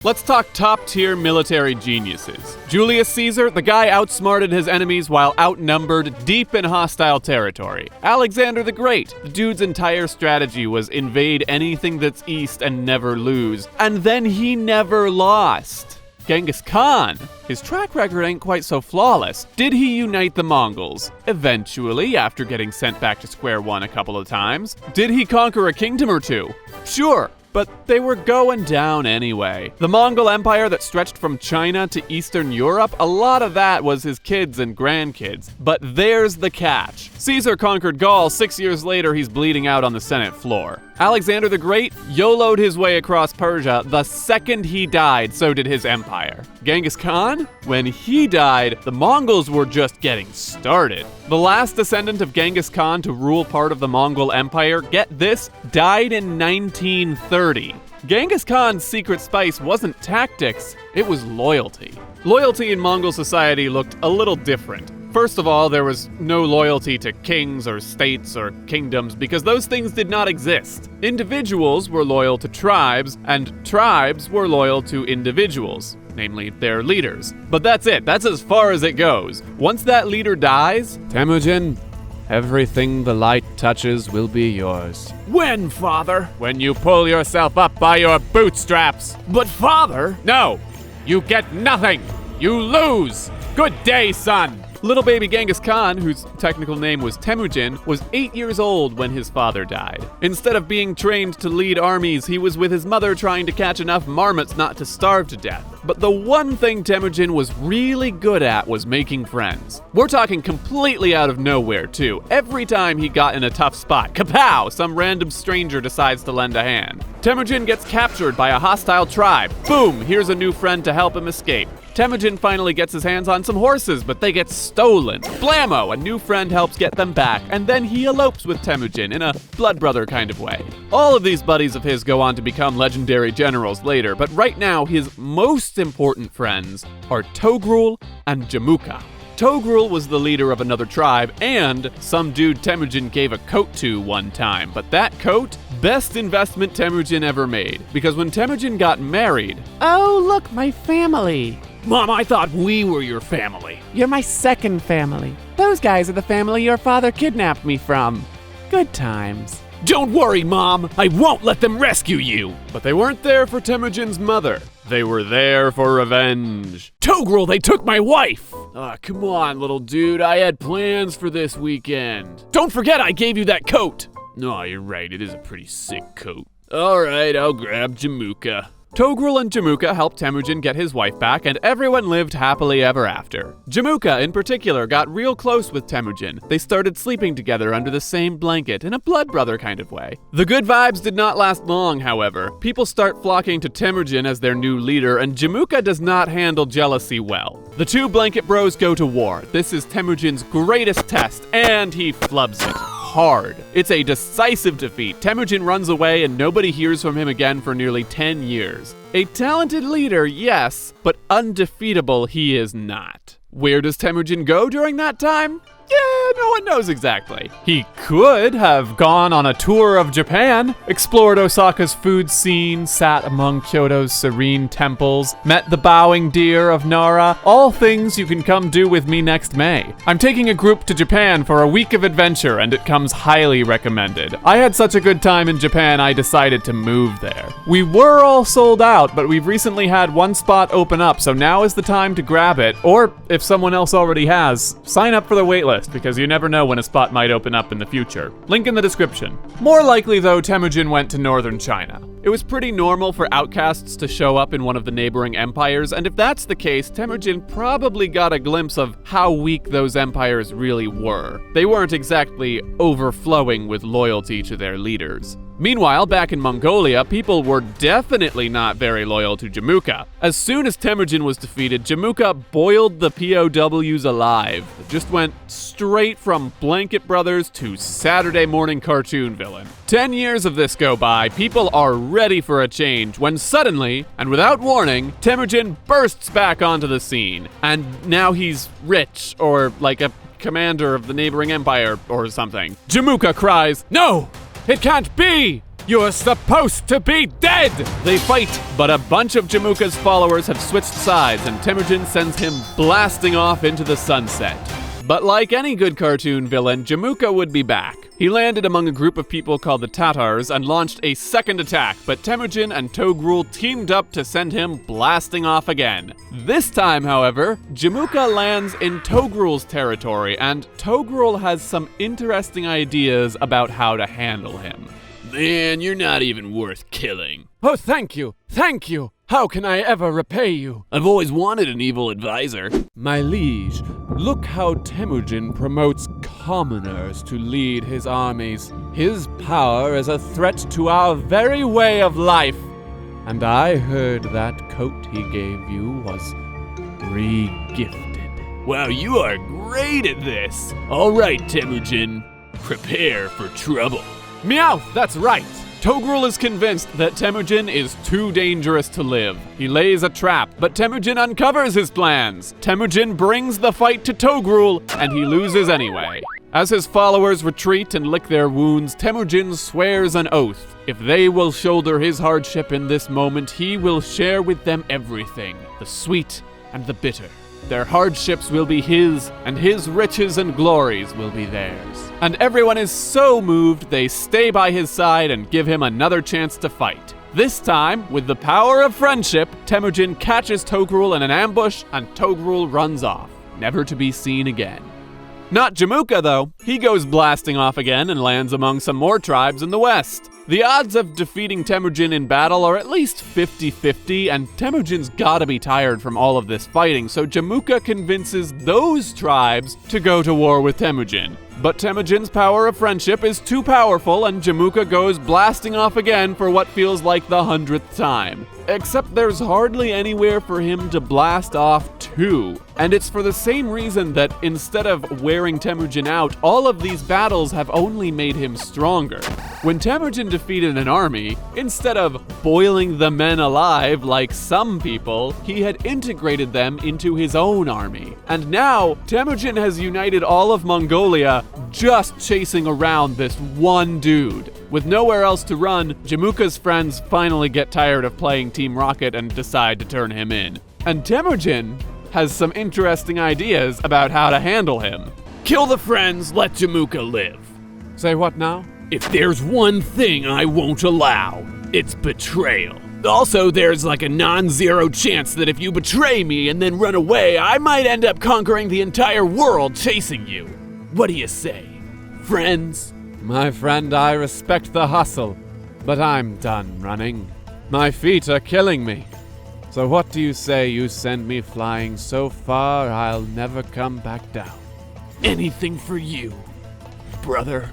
Let's talk top-tier military geniuses. Julius Caesar, the guy outsmarted his enemies while outnumbered, deep in hostile territory. Alexander the Great, the dude's entire strategy was invade anything that's east and never lose. And then he never lost. Genghis Khan, his track record ain't quite so flawless. Did he unite the Mongols? Eventually, after getting sent back to square one a couple of times. Did he conquer a kingdom or two? Sure. But they were going down anyway. The Mongol Empire that stretched from China to Eastern Europe, a lot of that was his kids and grandkids. But there's the catch. Caesar conquered Gaul. 6 years later, he's bleeding out on the Senate floor. Alexander the Great Yolo'd his way across Persia. The second he died, so did his empire. Genghis Khan? When he died, the Mongols were just getting started. The last descendant of Genghis Khan to rule part of the Mongol Empire, get this, died in 1930. Genghis Khan's secret spice wasn't tactics, it was loyalty. Loyalty in Mongol society looked a little different. First of all, there was no loyalty to kings or states or kingdoms because those things did not exist. Individuals were loyal to tribes, and tribes were loyal to individuals, namely their leaders. But that's it, that's as far as it goes. Once that leader dies, Temujin, everything the light touches will be yours. When, Father? When you pull yourself up by your bootstraps. But Father! No, you get nothing. You lose. Good day, son. Little baby Genghis Khan, whose technical name was Temujin, was 8 years old when his father died. Instead of being trained to lead armies, he was with his mother trying to catch enough marmots not to starve to death. But the one thing Temujin was really good at was making friends. We're talking completely out of nowhere, too. Every time he got in a tough spot, kapow, some random stranger decides to lend a hand. Temujin gets captured by a hostile tribe. Boom, here's a new friend to help him escape. Temujin finally gets his hands on some horses, but they get stolen. Blammo! A new friend helps get them back, and then he elopes with Temujin in a blood brother kind of way. All of these buddies of his go on to become legendary generals later, but right now his most important friends are Togrul and Jamukha. Togrul was the leader of another tribe and some dude Temujin gave a coat to one time, but that coat, best investment Temujin ever made, because when Temujin got married, "Oh, look, my family." Mom, I thought we were your family. "You're my second family. Those guys are the family your father kidnapped me from." Good times. Don't worry, Mom. I won't let them rescue you. But they weren't there for Temujin's mother. They were there for revenge. Togrul, they took my wife. Come on, little dude. I had plans for this weekend. Don't forget I gave you that coat. No, you're right. It is a pretty sick coat. All right, I'll grab Jamukha. Togrul and Jamukha helped Temujin get his wife back, and everyone lived happily ever after. Jamukha, in particular, got real close with Temujin. They started sleeping together under the same blanket, in a blood brother kind of way. The good vibes did not last long, however. People start flocking to Temujin as their new leader, and Jamukha does not handle jealousy well. The two blanket bros go to war. This is Temujin's greatest test, and he flubs it. Hard. It's a decisive defeat. Temujin runs away and nobody hears from him again for nearly 10 years. A talented leader, yes, but undefeatable he is not. Where does Temujin go during that time? Yeah, no one knows exactly. He could have gone on a tour of Japan, explored Osaka's food scene, sat among Kyoto's serene temples, met the bowing deer of Nara, all things you can come do with me next May. I'm taking a group to Japan for a week of adventure, and it comes highly recommended. I had such a good time in Japan, I decided to move there. We were all sold out, but we've recently had one spot open up, so now is the time to grab it, or if someone else already has, sign up for the waitlist, because you never know when a spot might open up in the future. Link in the description. More likely though, Temujin went to northern China. It was pretty normal for outcasts to show up in one of the neighboring empires, and if that's the case, Temujin probably got a glimpse of how weak those empires really were. They weren't exactly overflowing with loyalty to their leaders. Meanwhile, back in Mongolia, people were definitely not very loyal to Jamukha. As soon as Temujin was defeated, Jamukha boiled the POWs alive. It just went straight from Blanket Brothers to Saturday morning cartoon villain. 10 years of this go by, people are ready for a change when suddenly, and without warning, Temujin bursts back onto the scene. And now he's rich, or like a commander of the neighboring empire or something. Jamukha cries, "No! It can't be!" You're supposed to be dead! They fight, but a bunch of Jamukha's followers have switched sides and Temujin sends him blasting off into the sunset. But like any good cartoon villain, Jamukha would be back. He landed among a group of people called the Tatars and launched a second attack, but Temujin and Togrul teamed up to send him blasting off again. This time, however, Jamukha lands in Togrul's territory, and Togrul has some interesting ideas about how to handle him. Man, you're not even worth killing. Oh, thank you. Thank you. How can I ever repay you? I've always wanted an evil advisor. My liege, look how Temujin promotes commoners to lead his armies. His power is a threat to our very way of life. And I heard that coat he gave you was re-gifted. Wow, you are great at this. All right, Temujin, prepare for trouble. Meow, that's right. Togrul is convinced that Temujin is too dangerous to live. He lays a trap, but Temujin uncovers his plans. Temujin brings the fight to Togrul, and he loses anyway. As his followers retreat and lick their wounds, Temujin swears an oath. If they will shoulder his hardship in this moment, he will share with them everything, the sweet and the bitter. Their hardships will be his, and his riches and glories will be theirs. And everyone is so moved, they stay by his side and give him another chance to fight. This time, with the power of friendship, Temujin catches Togrul in an ambush, and Togrul runs off, never to be seen again. Not Jamukha, though. He goes blasting off again and lands among some more tribes in the west. The odds of defeating Temujin in battle are at least 50-50, and Temujin's gotta be tired from all of this fighting, so Jamukha convinces those tribes to go to war with Temujin. But Temujin's power of friendship is too powerful, and Jamukha goes blasting off again for what feels like the 100th time. Except there's hardly anywhere for him to blast off to. And it's for the same reason that instead of wearing Temujin out, all of these battles have only made him stronger. When Temujin defeated an army, instead of boiling the men alive like some people, he had integrated them into his own army. And now, Temujin has united all of Mongolia just chasing around this one dude. With nowhere else to run, Jamukha's friends finally get tired of playing Team Rocket and decide to turn him in. And Temujin has some interesting ideas about how to handle him. Kill the friends, let Jamukha live. Say what now? If there's one thing I won't allow, it's betrayal. Also, there's like a non-zero chance that if you betray me and then run away, I might end up conquering the entire world chasing you. What do you say, friends? My friend, I respect the hustle, but I'm done running. My feet are killing me. So what do you say you send me flying so far I'll never come back down? Anything for you, brother.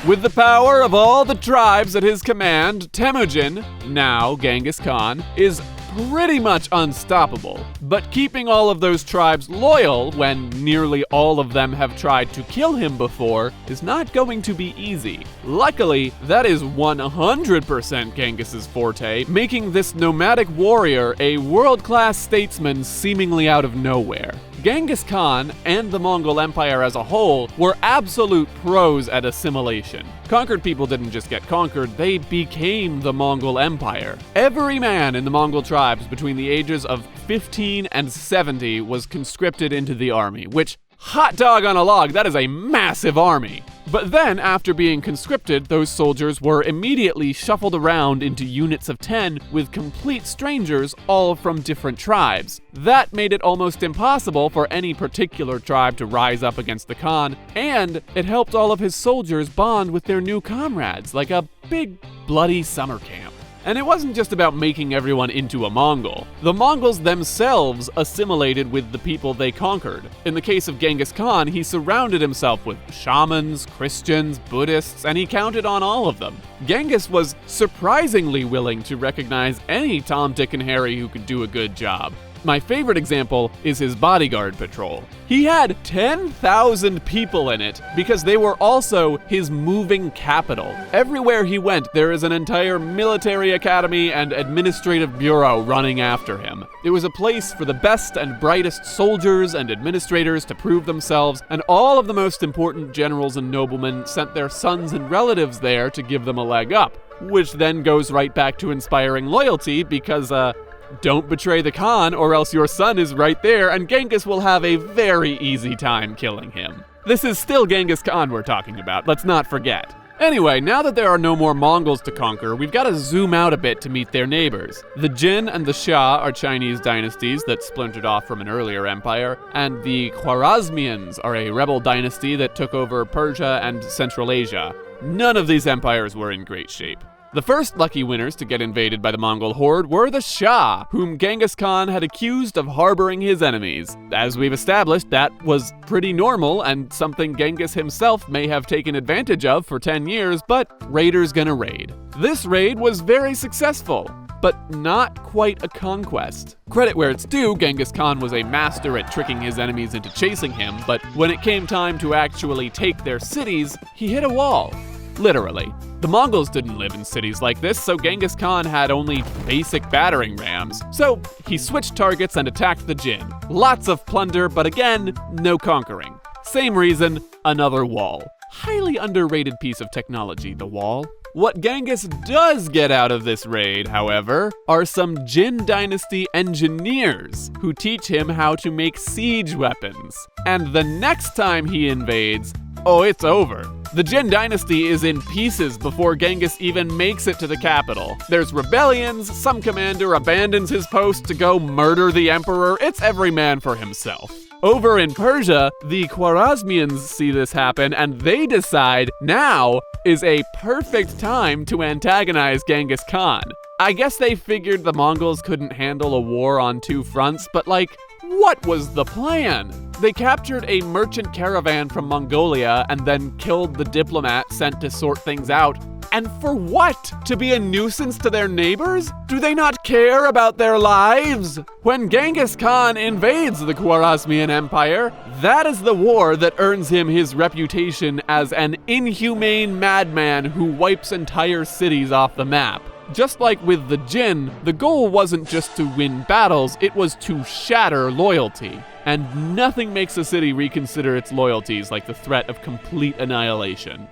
With the power of all the tribes at his command, Temujin, now Genghis Khan, is pretty much unstoppable. But keeping all of those tribes loyal when nearly all of them have tried to kill him before is not going to be easy. Luckily, that is 100% Genghis's forte, making this nomadic warrior a world-class statesman seemingly out of nowhere. Genghis Khan and the Mongol Empire as a whole were absolute pros at assimilation. Conquered people didn't just get conquered, they became the Mongol Empire. Every man in the Mongol tribes between the ages of 15 and 70 was conscripted into the army, which, hot dog on a log, that is a massive army. But then, after being conscripted, those soldiers were immediately shuffled around into units of 10 with complete strangers, all from different tribes. That made it almost impossible for any particular tribe to rise up against the Khan, and it helped all of his soldiers bond with their new comrades, like a big, bloody summer camp. And it wasn't just about making everyone into a Mongol. The Mongols themselves assimilated with the people they conquered. In the case of Genghis Khan, he surrounded himself with shamans, Christians, Buddhists, and he counted on all of them. Genghis was surprisingly willing to recognize any Tom, Dick, and Harry who could do a good job. My favorite example is his bodyguard patrol. He had 10,000 people in it because they were also his moving capital. Everywhere he went, there is an entire military academy and administrative bureau running after him. It was a place for the best and brightest soldiers and administrators to prove themselves, and all of the most important generals and noblemen sent their sons and relatives there to give them a leg up, which then goes right back to inspiring loyalty because, don't betray the Khan or else your son is right there and Genghis will have a very easy time killing him. This is still Genghis Khan we're talking about, let's not forget. Anyway, now that there are no more Mongols to conquer, we've got to zoom out a bit to meet their neighbors. The Jin and the Shah are Chinese dynasties that splintered off from an earlier empire, and the Khwarezmians are a rebel dynasty that took over Persia and Central Asia. None of these empires were in great shape. The first lucky winners to get invaded by the Mongol horde were the Shah, whom Genghis Khan had accused of harboring his enemies. As we've established, that was pretty normal and something Genghis himself may have taken advantage of for 10 years, but raiders gonna raid. This raid was very successful, but not quite a conquest. Credit where it's due, Genghis Khan was a master at tricking his enemies into chasing him, but when it came time to actually take their cities, he hit a wall. Literally. The Mongols didn't live in cities like this, so Genghis Khan had only basic battering rams. So he switched targets and attacked the Jin. Lots of plunder, but again, no conquering. Same reason, another wall. Highly underrated piece of technology, the wall. What Genghis does get out of this raid, however, are some Jin dynasty engineers who teach him how to make siege weapons. And the next time he invades, oh, it's over. The Jin dynasty is in pieces before Genghis even makes it to the capital. There's rebellions, some commander abandons his post to go murder the emperor. It's every man for himself. Over in Persia, the Khwarezmians see this happen and they decide now is a perfect time to antagonize Genghis Khan. I guess they figured the Mongols couldn't handle a war on two fronts, but what was the plan? They captured a merchant caravan from Mongolia and then killed the diplomat sent to sort things out. And for what? To be a nuisance to their neighbors? Do they not care about their lives? When Genghis Khan invades the Khwarezmian Empire, that is the war that earns him his reputation as an inhumane madman who wipes entire cities off the map. Just like with the Jin, the goal wasn't just to win battles, it was to shatter loyalty. And nothing makes a city reconsider its loyalties like the threat of complete annihilation.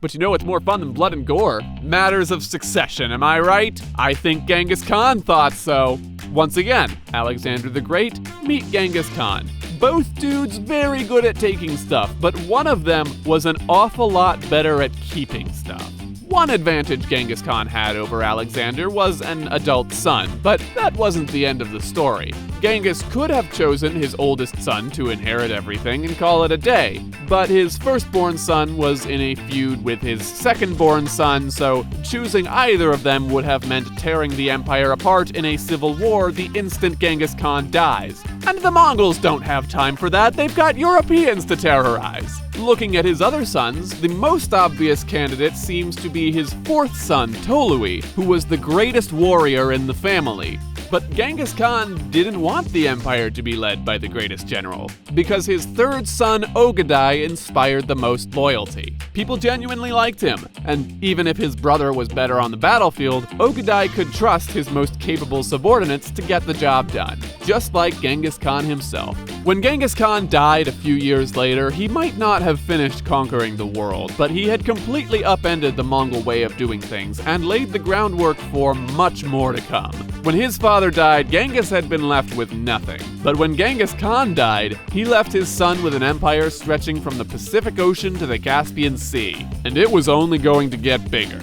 But you know what's more fun than blood and gore? Matters of succession, am I right? I think Genghis Khan thought so. Once again, Alexander the Great, meet Genghis Khan. Both dudes very good at taking stuff, but one of them was an awful lot better at keeping stuff. One advantage Genghis Khan had over Alexander was an adult son, but that wasn't the end of the story. Genghis could have chosen his oldest son to inherit everything and call it a day, but his firstborn son was in a feud with his second-born son, so choosing either of them would have meant tearing the empire apart in a civil war the instant Genghis Khan dies. And the Mongols don't have time for that, they've got Europeans to terrorize. Looking at his other sons, the most obvious candidate seems to be his fourth son, Tolui, who was the greatest warrior in the family. But Genghis Khan didn't want the empire to be led by the greatest general, because his third son, Ogadai, inspired the most loyalty. People genuinely liked him, and even if his brother was better on the battlefield, Ogadai could trust his most capable subordinates to get the job done, just like Genghis Khan himself. When Genghis Khan died a few years later, he might not have finished conquering the world, but he had completely upended the Mongol way of doing things and laid the groundwork for much more to come. When his father died, Genghis had been left with nothing. But when Genghis Khan died, he left his son with an empire stretching from the Pacific Ocean to the Caspian Sea. And it was only going to get bigger.